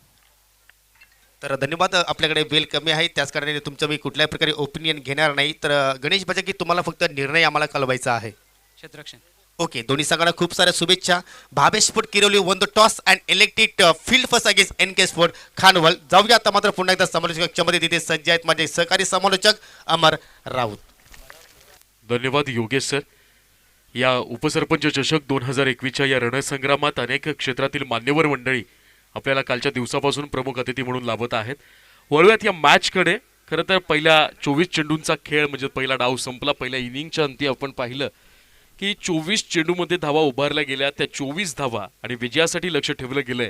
तर धन्यवाद. आपल्याकडे वेळ कमी आहे, त्याच कारणाने तुमचं मी कुठल्याही प्रकारे ओपिनियन घेणार नाही. तर गणेश की तुम्हाला फक्त निर्णय आम्हाला कळवायचा आहे. क्षेत्ररक्षण. ओके, दोन्ही संघांना खूप साऱ्या शुभेच्छा. Bhavesh sport Kiroli won the toss and elected field first against NK sport Khanwal. जाऊया आता मात्र पुन्हा एकदा समालोचक कक्षामध्ये. तिथे सज्ज आहेत माझे सहकारी समालोचक अमर राऊत. धन्यवाद योगेश सर. या उपसरपंच चषक 2021च्या या रणसंग्रामात अनेक क्षेत्रातील मान्यवर मंडळी आपल्याला कालच्या दिवसापासून प्रमुख अतिथी म्हणून लाभत आहेत. वळूयात या मॅचकडे. खरं तर पहिल्या 24 चेंडूंचा खेळ म्हणजे पहिला डाव संपला. पहिल्या इनिंगच्या अंती आपण पाहिलं की 24 चेंडूमध्ये धावा उभारल्या गेल्या. त्या 24 धावा आणि विजयासाठी लक्ष ठेवलं गेलंय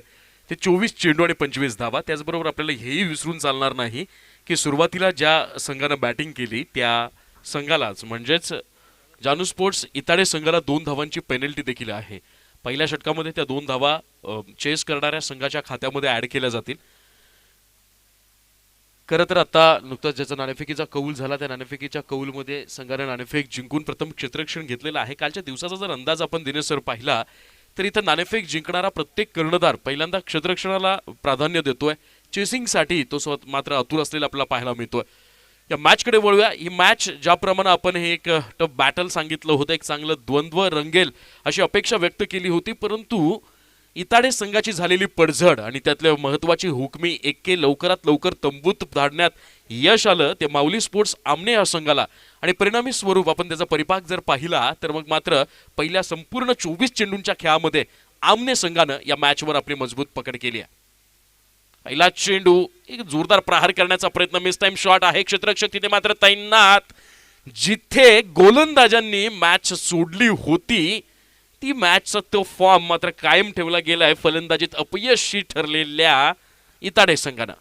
ते 24 चेंडू आणि 25 धावा. त्याचबरोबर आपल्याला हेही विसरून चालणार नाही की सुरुवातीला ज्या संघानं बॅटिंग केली त्या संघालाच म्हणजेच जानू स्पोर्ट्स इताडे संघाला 2 धावांची पेनल्टी देखील आहे. पहिल्या षटकामध्ये त्या 2 धावा चेस करणाऱ्या संघाच्या खात्यामध्ये ऍड केल्या जातील. खरं तर आता नुकताच ज्याचा नाणेफेकीचा कौल झाला त्या नाणेफेकीच्या कौलमध्ये संघाने नाणेफेक जिंकून प्रथम क्षेत्ररक्षण घेतलेलं आहे. कालच्या दिवसाचा जर अंदाज आपण दिनेश सर पाहिला तर इथं नाणेफेक जिंकणारा प्रत्येक कर्णधार पहिल्यांदा क्षेत्ररक्षणाला प्राधान्य देतोय. चेसिंगसाठी तो मात्र आतुर असलेला आपल्याला पाहायला मिळतोय. या मॅचकडे वळूया. ही मॅच ज्याप्रमाणे आपण हे एक टफ बॅटल सांगितलं होतं, एक चांगलं द्वंद्व रंगेल अशी अपेक्षा व्यक्त केली होती, परंतु इताडे संघाची झालेली पडझड आणि त्यातल्या महत्वाची हुकमी एक्के लवकरात लवकर तंबूत धाडण्यात यश आलं ते माऊली स्पोर्ट्स आमने या संघाला. आणि परिणामी स्वरूप आपण त्याचा परिपाक जर पाहिला तर मग मात्र पहिल्या संपूर्ण 24 चेंडूंच्या खेळामध्ये आमने संघानं या मॅचवर आपली मजबूत पकड केली आहे. पहिला चेंडू एक जोरदार प्रहार करण्याचा प्रयत्न, मिस टाइम शॉट आहे. क्षेत्ररक्षक तिथे मात्र तैनात. जिथे गोलंदाजांनी मॅच सोडली होती ती मॅचचा तो फॉर्म मात्र कायम ठेवला गेलाय फलंदाजीत अपयशी ठरलेल्या इताडे संघानं.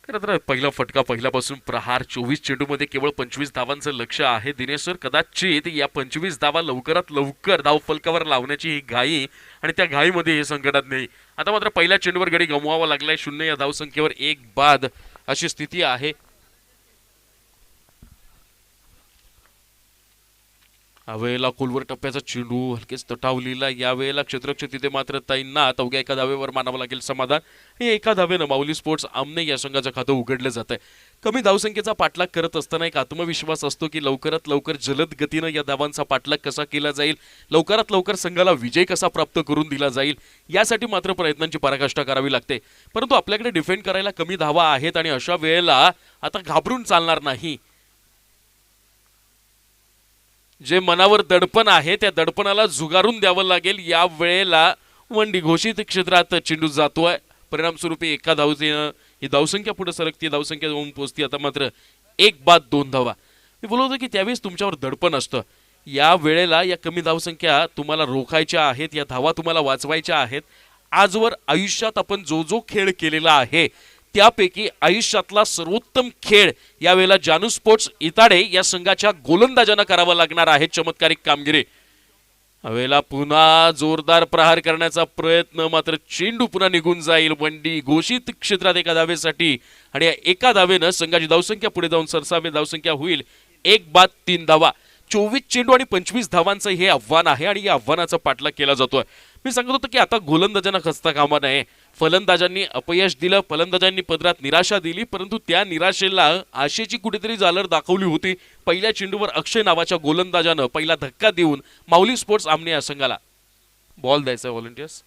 खरं तर पहिला फटका पहिल्यापासून प्रहार 24 चेंडूमध्ये केवळ 25 धावांचं लक्ष आहे. दिनेश सर कदाचित या 25 धावा लवकरात लवकर धावफलकावर लावण्याची ही घाई आणि त्या घाईमध्ये हे संकटात नाही. आता मात्र पहिल्या चेंडूवर गडी गमवावा लागलाय. 0 या धावसंख्येवर 1 बाद अशी स्थिती आहे. यावेळेला खोलवर टप्प्याचा चेंडू हलकेच तटावलेला. यावेळेला क्षेत्ररक्षक तिथे मात्र तैनात. अवघ्या एका धावेवर मानावं लागेल समाधान. हे एका धावेनं माऊली स्पोर्ट्स आमने या संघाचं खातं उघडलं जात आहे. कमी धावसंख्येचा पाठलाग करत असताना एक आत्मविश्वास असतो की लवकरात लवकर जलद गतीनं या धावांचा पाठलाग कसा केला जाईल, लवकरात लवकर संघाला विजय कसा प्राप्त करून दिला जाईल, यासाठी मात्र प्रयत्नांची पराकाष्ठा करावी लागते. परंतु आपल्याकडे डिफेंड करायला कमी धावा आहेत आणि अशा वेळेला आता घाबरून चालणार नाही. जे मनावर दडपण आहे त्या दडपणाला झुगारून द्यावं लागेल. या वेळेला वंडी घोषित क्षेत्रात चेंडू जातोय. परिणामस्वरूपी एका धावतीनं ही धावसंख्या पुढे सरकती, धावसंख्या जाऊन पोहोचती. आता मात्र 1 बाद 2 धावा. मी बोलत होतो की त्यावेळेस तुमच्यावर दडपण असतं. या वेळेला या कमी धावसंख्या तुम्हाला रोखायच्या आहेत, या धावा तुम्हाला वाचवायच्या आहेत. आजवर आयुष्यात आपण जो जो खेळ केलेला आहे त्यापैकी आयुष्यातला सर्वोत्तम खेळ यावेळेला जानू स्पोर्ट्स इताडे या संघाच्या गोलंदाजांना करावं लागणार आहे चमत्कारिक कामगिरी. यावेळेला पुन्हा जोरदार प्रहार करण्याचा प्रयत्न, मात्र चेंडू पुन्हा निघून जाईल वंडी घोषित क्षेत्रात एका धावेसाठी आणि या एका धावेनं संघाची धावसंख्या पुढे जाऊन सरसावे. धावसंख्या होईल 1 बाद 3 धावा. 24 चेंडू आणि 25 धावांचं हे आव्हान आहे आणि या आव्हानाचा पाठलाग केला जातोय. मी सांगत होतो की आता गोलंदाजांना खचता कामा नये. फलंदाजांनी अपयश दिलं, फलंदाजांनी पदरात निराशा दिली, परंतु त्या निराशेला आशेची कुठेतरी झालर दाखवली होती. पहिल्या चेंडूवर अक्षय नावाच्या गोलंदाजानं पहिला धक्का देऊन माऊली स्पोर्ट्स आमने या संघाला बॉल द्यायचा. व्हॉलंटियर्स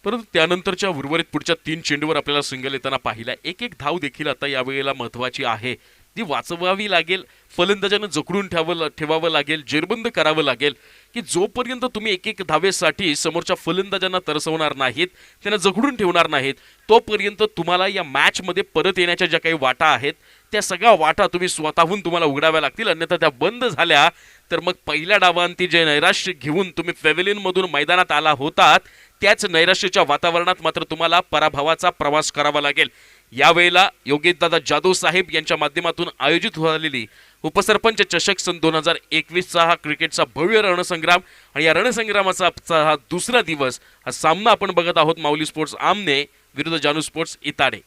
परंतु त्यानंतरच्या उर्वरित पुढच्या 3 चेंडूवर आपल्याला सिंगल येताना पाहिला. एक एक धाव देखील आता यावेळेला महत्वाची आहे, ती वाचवावी लागेल. फलंदाजानं जखडून ठेवावं लागेल, जेरबंद करावं लागेल की जोपर्यंत तुम्ही एक एक धावेसाठी समोरच्या फलंदाजांना तरसवणार नाहीत, त्यांना जखडून ठेवणार नाहीत, तोपर्यंत तुम्हाला या मॅचमध्ये परत येण्याच्या ज्या काही वाटा आहेत त्या सगळ्या वाटा तुम्ही स्वतःहून तुम्हाला उघडाव्या लागतील. अन्यथा त्या बंद झाल्या तर मग पहिल्या डावांती जे नैराश्य घेऊन तुम्ही पॅव्हेलियनमधून मैदानात आला होतात त्याच नैराश्याच्या वातावरणात मात्र तुम्हाला पराभवाचा प्रवास करावा लागेल. यावेळेला योगेशदादा जाधव साहेब यांच्या माध्यमातून आयोजित झालेली उपसरपंच चषक सन 2021चा हा क्रिकेटचा भव्य रणसंग्राम आणि या रणसंग्रामाचा हा दुसरा दिवस, हा सामना आपण बघत आहोत माऊली स्पोर्ट्स आमने विरुद्ध जानू स्पोर्ट्स इताडे.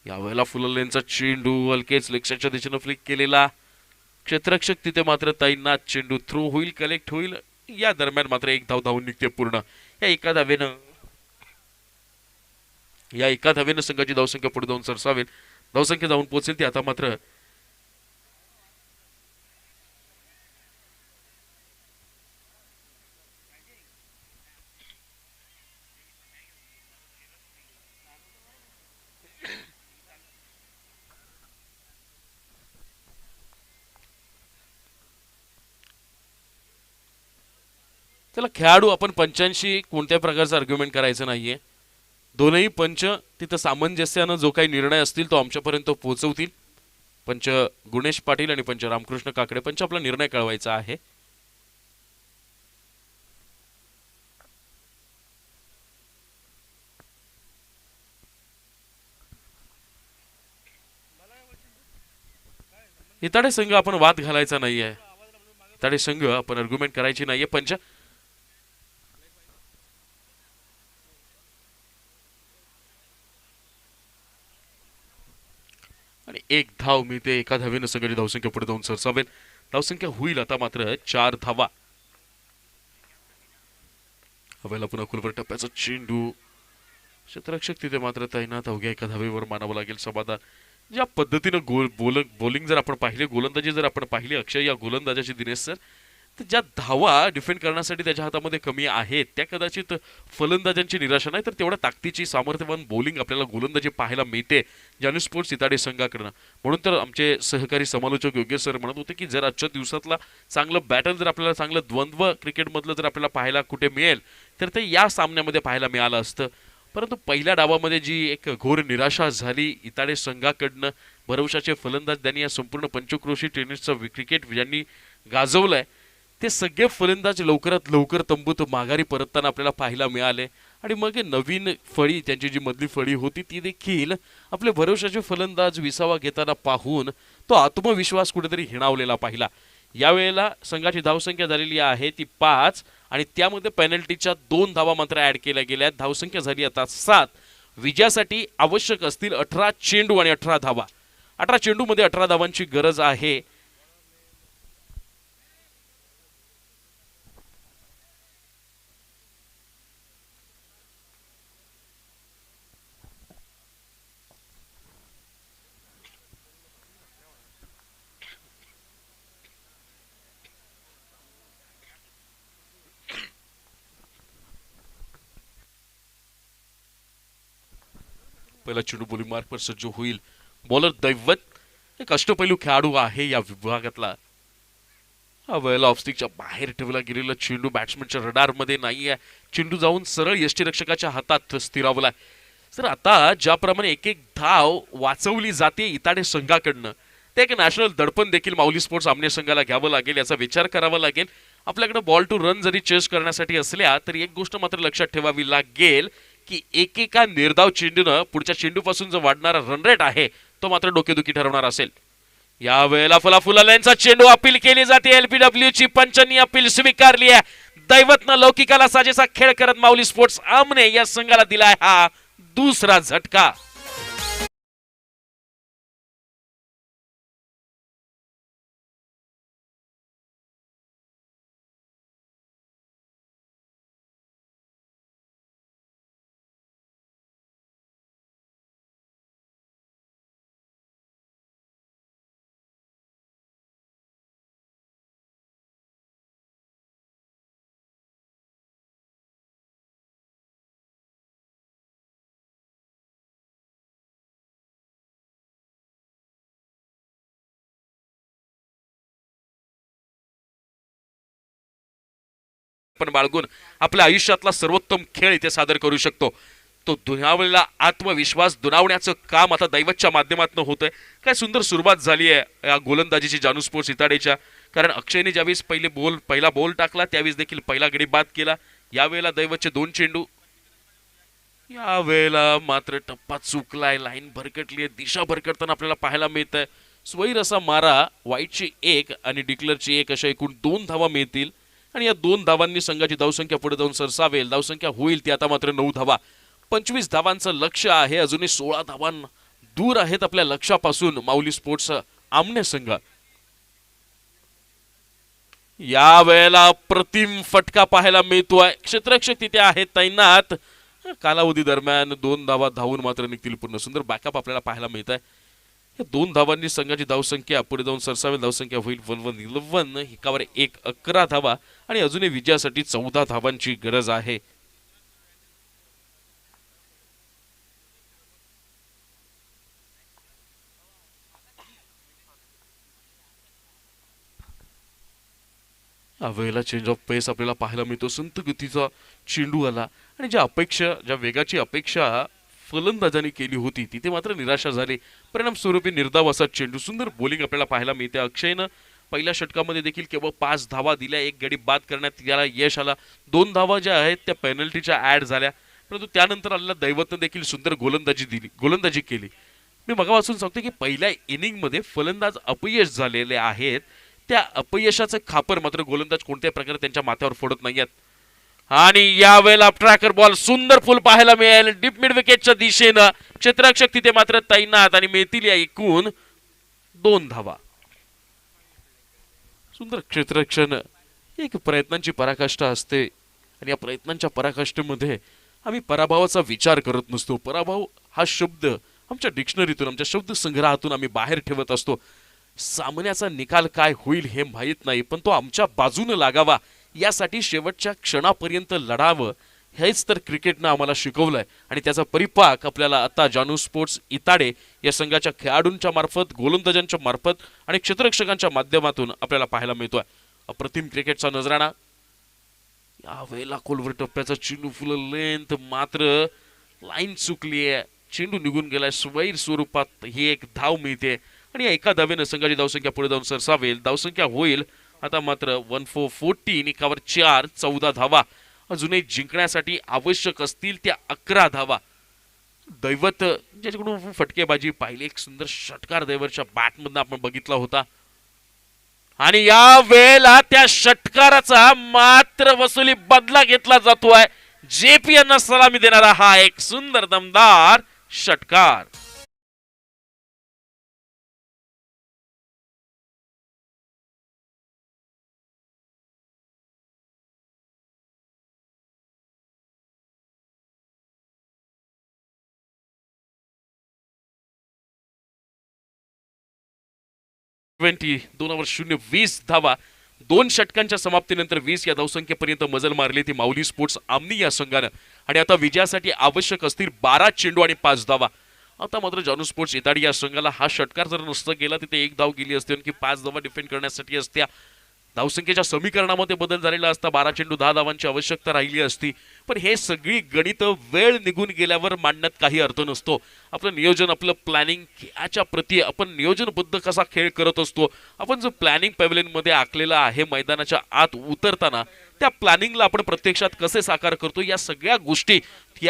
यावेळेला फुललेंचा चेंडू हलकेच लेक्सच्या दिशेनं फ्लिक केलेला, क्षेत्ररक्षक तिथे मात्र ताईंना चेंडू थ्रो होईल, कलेक्ट होईल. या दरम्यान मात्र एक धाव धावून निघते पूर्ण. या एका धावेनं संघाची धावसंख्या पुढे जाऊन सरसावेल. धावसंख्या जाऊन पोहोचेल ती आता मात्र त्याला खेळाडू आपण पंचांशी कोणत्या प्रकारचं आर्ग्युमेंट करायचं नाहीये. दोनही पंच तिथं सामंजस्यानं जो काही निर्णय असतील तो आमच्यापर्यंत पोहोचवतील. पंच गुणेश पाटील आणि पंच रामकृष्ण काकडे पंच आपला निर्णय कळवायचा आहे. इताडे संघ आपण वाद घालायचा नाहीये, इताडे संघ आपण आर्ग्युमेंट करायची नाहीये. पंच आणि एक धाव मिळते. एका धावेनं संघाची धावसंख्या पुढे जाऊन सरसावेल. धावसंख्या होईल आता मात्र 4 धावा. हवेला पुन्हा खुलवर टप्प्याचा चेंडू, क्षेत्ररक्षक तिथे मात्र तैनात. अवघ्या एका धावेवर मानावं लागेल समाधान. ज्या पद्धतीनं बॉलिंग जर आपण पाहिले, गोलंदाजी जर आपण पाहिली अक्षय या गोलंदाजाची दिनेश सर, तर ज्या धावा डिफेंड करण्यासाठी त्याच्या हातामध्ये कमी आहेत त्या कदाचित फलंदाजांची निराशा नाही तर तेवढ्या ताकदीची सामर्थ्यवान बॉलिंग आपल्याला गोलंदाजी पाहायला मिळते जानू स्पोर्ट्स इताडे संघाकडनं. म्हणून तर आमचे सहकारी समालोचक योगेश सर म्हणत होते की जर आजच्या दिवसातला चांगलं बॅटल जर आपल्याला चांगलं द्वंद्व क्रिकेटमधलं जर आपल्याला पाहायला कुठे मिळेल तर ते या सामन्यामध्ये पाहायला मिळालं असतं. परंतु पहिल्या डावामध्ये जी एक घोर निराशा झाली इताडे संघाकडनं, भरवशाचे फलंदाज त्यांनी या संपूर्ण पंचक्रोशी टेनिसचं क्रिकेट ज्यांनी गाजवलंय ते सगळे फलंदाज लवकरात लवकर तंबूत माघारी परतताना आपल्याला पाहायला मिळाले. आणि मग नवीन फळी, त्यांची जी मधली फळी होती ती देखील आपले भरवशाचे फलंदाज विसावा घेताना पाहून तो आत्मविश्वास कुठेतरी हिणावलेला पाहिला. यावेळेला संघाची धावसंख्या झालेली आहे ती 5 आणि त्यामध्ये पेनल्टीच्या 2 धावा मात्र ऍड केल्या गेल्या. धावसंख्या झाली आता 7. विजयासाठी आवश्यक असतील 18 चेंडू आणि 18 धावा. 18 चेंडूमध्ये 18 धावांची गरज आहे. पहिला चेंडू बॉलिंग मार्कवर सज्ज होईल. बॉलर दैवत एक अष्टपैलू खेळाडू आहे या विभागातला. हा वेळेला ऑफस्टिकच्या बाहेर ठेवला गेलेला चेंडू बॅट्समनच्या रडारमध्ये नाही आहे. चेंडू जाऊन सरळ यष्टीरक्षकाच्या हातात स्थिरावलाय. सर आता ज्याप्रमाणे एक एक धाव वाचवली जाते इताडे संघाकडनं ते एक नॅशनल दडपण देखील माऊली स्पोर्ट्स आमने संघाला घ्यावं लागेल, याचा विचार करावा लागेल. आपल्याकडे बॉल टू रन जरी चेस करण्यासाठी असल्या तरी एक गोष्ट मात्र लक्षात ठेवावी लागेल की एकेका निर्धाव चेंडूनं पुढच्या चेंडूपासून जो वाढणारा रन रेट आहे तो मात्र डोकेदुखी ठरवणार असेल. यावेळेला फुलाफुलांचा चेंडू अपील केली जाते. एलपीडब्ल्यू ची पंचांनी अपील स्वीकारली आहे. दैवतनं लौकिकाला साजेसा खेळ करत माऊली स्पोर्ट्स आमने या संघाला दिलाय हा दुसरा झटका. पण बाळगून आपल्या आयुष्यातला सर्वोत्तम खेळ इथे सादर करू शकतो. तो दुनावलेला आत्मविश्वास दुनावण्याचं काम आता दैवतच्या माध्यमातून होतंय. काय सुंदर सुरुवात झाली आहे या गोलंदाजीची जानू स्पोर्ट्स इताडेच्या. कारण अक्षयने ज्यावेळेस पहिला बॉल टाकला त्यावेळेस देखील पहिला गडी बाद केला. यावेळेला दैवतचे 2 चेंडू. यावेळेला मात्र टप्पा चुकलाय, लाईन भरकटली आहे, दिशा भरकटताना आपल्याला पाहायला मिळत आहे. स्वैर असा मारा, वाईटची 1 आणि डिक्लरची 1 अशा एकूण 2 धावा मिळतील आणि या 2 धावांनी संघाची धावसंख्या पुढे जाऊन सरसावेल. धावसंख्या होईल ती आता मात्र 9 धावा. 25 धावांचं लक्ष्य आहे. अजूनही 16 धावां दूर आहेत आपल्या लक्ष्यापासून माऊली स्पोर्ट्स आमने संघ. या वेळेला अप्रतिम फटका पाहायला मिळतोय. क्षेत्ररक्षक तिथे आहेत तैनात. कालावधी दरम्यान 2 धावा धावून मात्र निघतील पूर्ण. सुंदर बॅकअप आपल्याला पाहायला मिळत आहे. या 2 धावांनी संघाची धावसंख्या पुढे जाऊन सरसावेल. धावसंख्या होईल 11 एकावर 1 11 धावा आणि अजूनही विजयासाठी 14 धावांची गरज आहे. यावेळेला चेंज ऑफ पेस आपल्याला पाहायला मिळतो. संत गतीचा चेंडू आला आणि ज्या वेगाची अपेक्षा फलंदाजांनी केली होती तिथे मात्र निराशा झाली. परिणामस्वरूपी निर्धाव असा चेंडू. सुंदर बॉलिंग आपल्याला पाहायला मिळते. अक्षयनं पहिल्या षटकामध्ये देखील केवळ 5 धावा दिल्या. 1 गडी बाद करण्यात त्याला यश आला. 2 धावा ज्या आहेत त्या पेनल्टीच्या ऍड झाल्या. परंतु त्यानंतर आलेल्या दैवतनं देखील सुंदर गोलंदाजी केली. मी मगापासून सांगतो की पहिल्या इनिंगमध्ये फलंदाज अपयश झालेले आहेत. त्या अपयशाचं खापर मात्र गोलंदाज कोणत्याही प्रकारे त्यांच्या माथ्यावर फोडत नाहीयेत. आणि यावेळेला ट्रॅकर बॉल सुंदर फुल पाहायला मिळेल डीप मिड विकेटच्या दिशेनं. क्षेत्ररक्षक तिथे मात्र तैनात आणि मिळतील या एकूण 2 धावा. सुंदर क्षेत्ररक्षण एक प्रयत्नांची पराकाष्ठा असते आणि या प्रयत्नांच्या पराकाष्ठेमध्ये आम्ही पराभवाचा विचार करत नसतो. पराभव हा शब्द आमच्या डिक्शनरीतून, आमच्या शब्द संग्रहातून आम्ही बाहेर ठेवत असतो. सामन्याचा निकाल काय होईल हे माहीत नाही, पण तो आमच्या बाजूने लागावा यासाठी शेवटच्या क्षणापर्यंत लढावं हेच तर क्रिकेटनं आम्हाला शिकवलंय. आणि त्याचा परिपाक आपल्याला आता जानू स्पोर्ट्स इताडे या संघाच्या खेळाडूंच्या मार्फत, गोलंदाजांच्या मार्फत आणि क्षेत्ररक्षकांच्या माध्यमातून आपल्याला पाहायला मिळतोय. अप्रतिम क्रिकेटचा नजराणा. यावेळेला खोलवर टप्प्याचा चेंडू फुल लेंथ मात्र लाईन चुकली आहे. चेंडू निघून गेलाय. स्वैर स्वरूपात ही एक धाव मिळते आणि या एका धावेनं संघाची धावसंख्या पुढे जाऊन सरसावेल. धावसंख्या होईल आता मात्र 14 एकावर 4 14 धावा. अजूनही जिंकण्यासाठी आवश्यक असतील त्या 11 धावा. दैवत ज्याच्याकडून फटकेबाजी पाहिली, एक सुंदर षटकार दैवतच्या बॅटमधनं आपण बघितला होता आणि या वेळेला त्या षटकाराचा मात्र वसुली बदला घेतला जातोय. जेपी यांना सलामी देणारा हा एक सुंदर दमदार षटकार. दोन 20 धावा. 2 षटकांच्या समाप्तीनंतर 20 या धावसंख्येपर्यंत मजल मारली ती माऊली स्पोर्ट्स आमनी या संघानं. आणि आता विजयासाठी आवश्यक असतील 12 चेंडू आणि 5 धावा. आता मात्र जानू स्पोर्ट्स इताडी या संघाला हा षटकार जर नसता गेला तिथे 1 धाव गेली असती, आणखी 5 धावा डिफेंड करण्यासाठी असत्या. धावसंख्येच्या समीकरणामध्ये बदल झालेला असता 12 चेंडू 10 धावांची आवश्यकता राहिली असती. पण हे सगळी गणित वेळ निघून गेल्यावर मांडण्यात काही अर्थ नसतो. आपलं नियोजन, आपलं प्लॅनिंग याच्या प्रती आपण नियोजनबद्ध कसा खेळ करत असतो. आपण जो प्लॅनिंग पॅव्हलियनमध्ये आखलेला आहे मैदानाच्या आत उतरताना त्या प्लॅनिंगला आपण प्रत्यक्षात कसे साकार करतो, या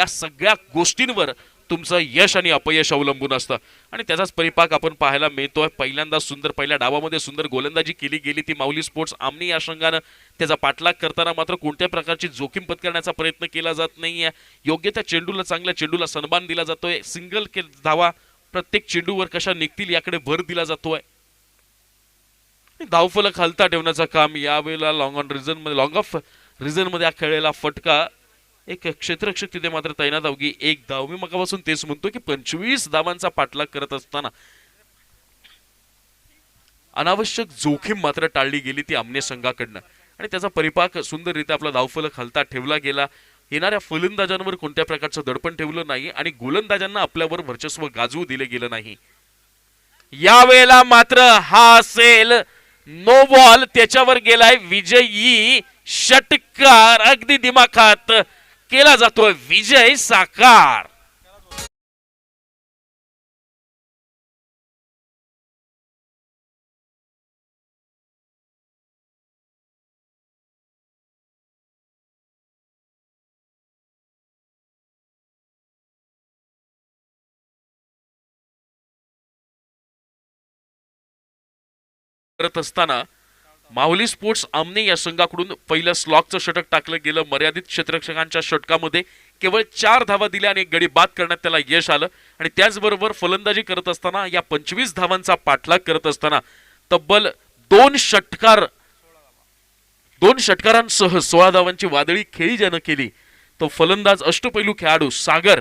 सगळ्या गोष्टींवर तुमचं यश आणि अपयश अवलंबून असतं. आणि त्याचाच परिपाक आपण पाहायला मिळतोय. पहिल्यांदा सुंदर पहिल्या डावामध्ये सुंदर गोलंदाजी केली गेली ती माऊली स्पोर्ट्स आमनी या संघानं. त्याचा पाठलाग करताना मात्र कोणत्या प्रकारची जोखीम पत्करण्याचा प्रयत्न केला जात नाहीये. योग्य त्या चेंडूला, चांगल्या चेंडूला सन्मान दिला जातोय. सिंगल धावा प्रत्येक चेंडूवर कशा निघतील याकडे भर दिला जातोय. धावफलक हलता ठेवण्याचं काम यावेळेला लॉंग ऑफ रिझन मध्ये हा खेळलेला फटका. एक क्षेत्ररक्षक तिथे मात्र तैनात, अवघी एक धाव. मी मगापासून तेच म्हणतो की 25 धावांचा पाठलाग करत असताना अनावश्यक जोखीम मात्र टाळली गेली ती आमने संघाकडनं. आणि त्याचा परिपाक सुंदररित्या आपला धावफलक हलता ठेवला गेला. येणाऱ्या फलंदाजांवर कोणत्या प्रकारचं दडपण ठेवलं नाही आणि गोलंदाजांना आपल्यावर वर्चस्व गाजवू दिले गेलं नाही. यावेळेला मात्र हा असेल नो बॉल, त्याच्यावर गेलाय विजयी षटकार. अगदी दिमाखात केला जातोय विजय साकार. करत असताना माहुली स्पोर्ट्स आमने या संघाकडून पहिलं स्लॉकचं षटक टाकलं गेलं. मर्यादित क्षेत्ररक्षकांच्या षटकामध्ये केवळ 4 धावा दिल्या आणि एक गडी बाद करण्यात त्याला यश आलं. आणि त्याचबरोबर फलंदाजी करत असताना या 25 धावांचा पाठलाग करत असताना तब्बल 2 षटकारांसह 16 धावांची वादळी खेळी ज्यानं केली तो फलंदाज अष्टपैलू खेळाडू सागर.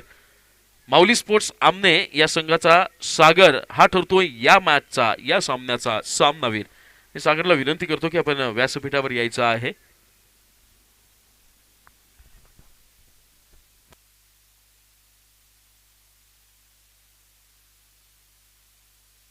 माऊली स्पोर्ट्स आमने या संघाचा सागर हा ठरतोय या मॅचचा, या सामन्याचा सामनावीर. सागरला विनंती करतो की आपण व्यासपीठावर यायचं आहे.